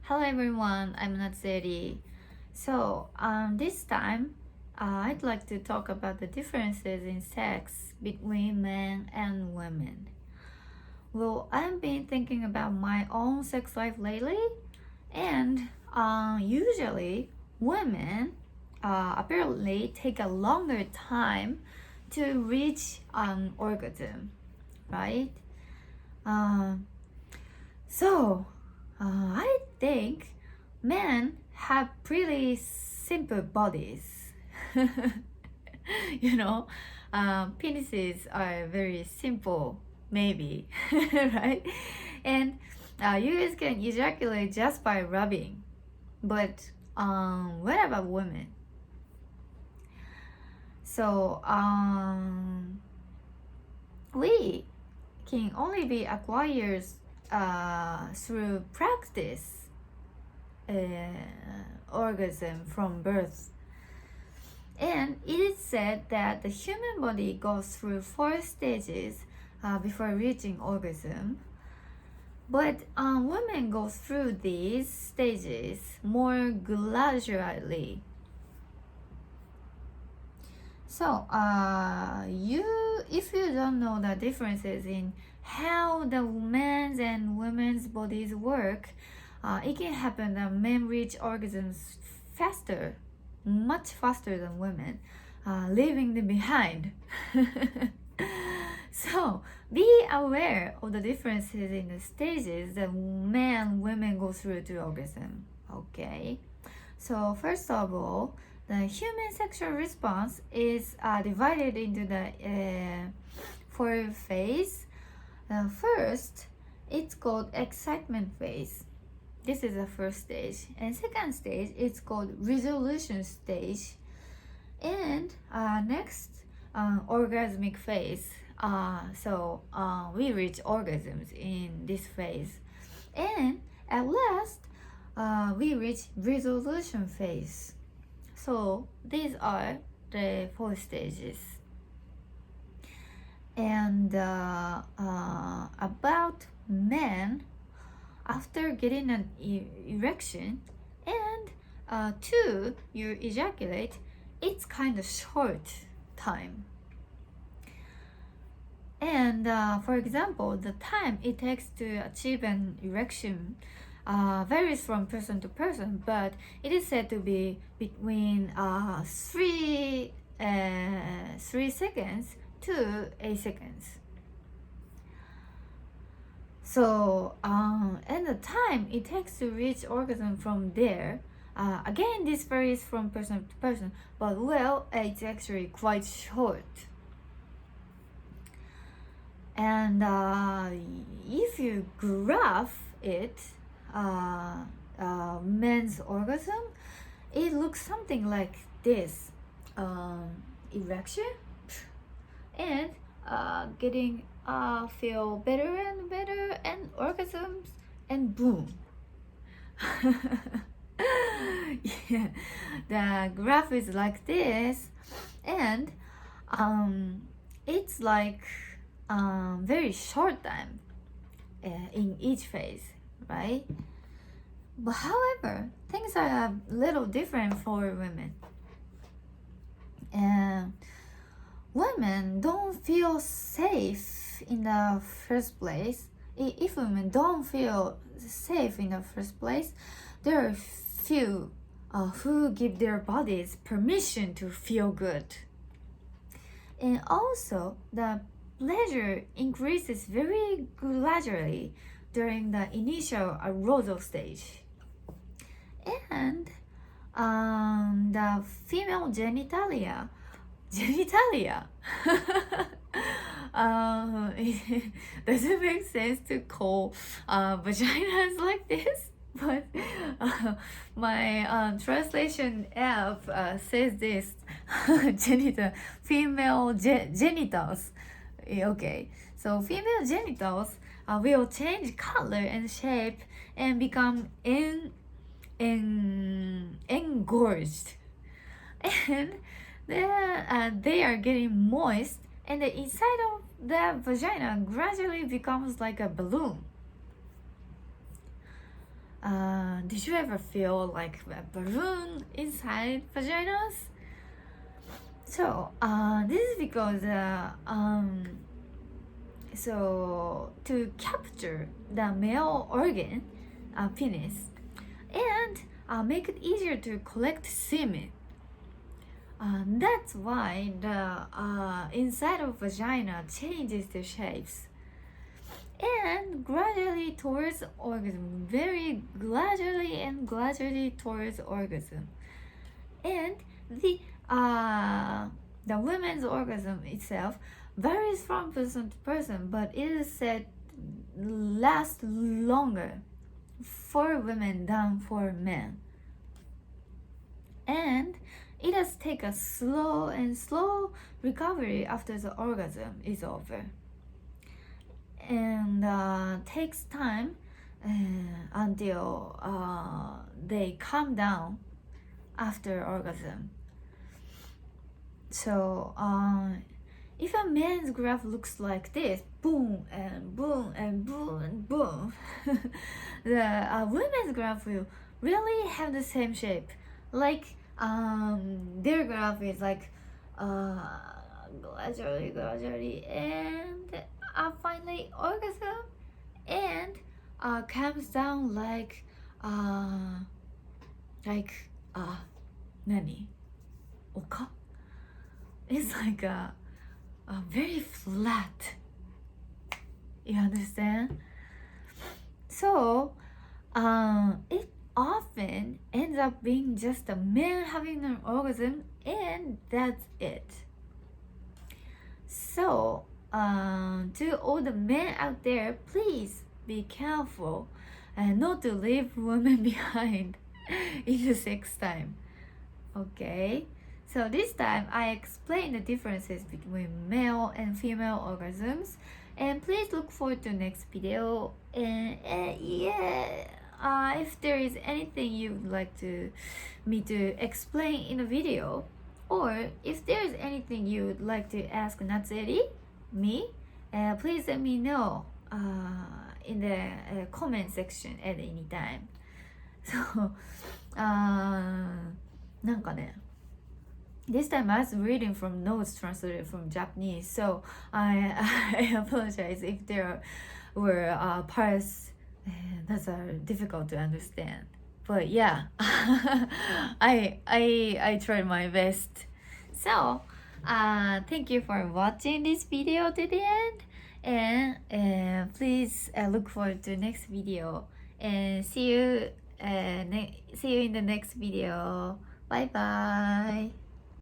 Hello everyone, I'm Natsuri. This time I'd like to talk about the differences in sex between men and women. Well, I've been thinking about my own sex life lately, and usually women apparently take a longer time to reach an orgasm, right? Uh, So, I think men have pretty simple bodies. you know, Penises are very simple, maybe, right? And you guys can ejaculate just by rubbing. But what about women? So, we can only be acquired through practice uh, orgasm from birth. And it is said that the human body goes through 4 stages before reaching orgasm. But women go through these stages more gradually. So, if you don't know the differences in how the men's and women's bodies work, it can happen that men reach orgasms faster, much faster than women, leaving them behind. So, be aware of the differences in the stages that men and women go through to orgasm. Okay. So, first of all, the human sexual response is divided into the 4 phases. First, it's called excitement phase. This is the first stage. And second stage, it's called resolution stage. And next, orgasmic phase. We reach orgasms in this phase. And at last, we reach resolution phase. So these are the 4 stages. And about men, after getting an erection and to you ejaculate, it's kind of short time. And for example, the time it takes to achieve an erection varies from person to person, but it is said to be between 3 seconds to 8 seconds. So, and the time it takes to reach orgasm from there, again, this varies from person to person, but well, it's actually quite short. And if you graph it, men's orgasm, it looks something like this: erection and getting feel better and better, and orgasms, and boom. Yeah, the graph is like this, and it's like very short time in each phase, right? But however, things are a little different for women. And women don't feel safe in the first place. If women don't feel safe in the first place, there are few who give their bodies permission to feel good. And also, the pleasure increases very gradually during the initial arousal stage. And the female genitalia it doesn't make sense to call vaginas like this, but my translation app says this: female genitals. Okay, so female genitals will change color and shape and become engorged, and then they are getting moist, and the inside of the vagina gradually becomes like a balloon. Did you ever feel like a balloon inside vaginas? So this is because so to capture the male organ, penis, and make it easier to collect semen. That's why the inside of vagina changes the shapes and gradually towards orgasm, very gradually towards orgasm. And the women's orgasm itself varies from person to person, but it is said lasts longer for women than for men. And it does take a slow recovery after the orgasm is over, and takes time until they calm down after orgasm. So if a man's graph looks like this, boom and boom and boom and boom, the women's graph will really have the same shape. Like their graph is like gradually, and finally orgasm, and comes down like nani? Oka? It's like a very flat. You understand? So it often ends up being just a man having an orgasm, and that's it. So to all the men out there, please be careful and not to leave women behind in the sex time. Okay, so this time I explain the differences between male and female orgasms, and please look forward to the next video. And if there is anything you would like me to explain in a video, or if there is anything you would like to ask Natsuri, me, please let me know in the comment section at any time. So なんかね、this time I was reading from notes translated from Japanese, so I apologize if there were parts that are difficult to understand. But yeah, I tried my best. So thank you for watching this video to the end, and please look forward to the next video, and see you in the next video. Bye bye.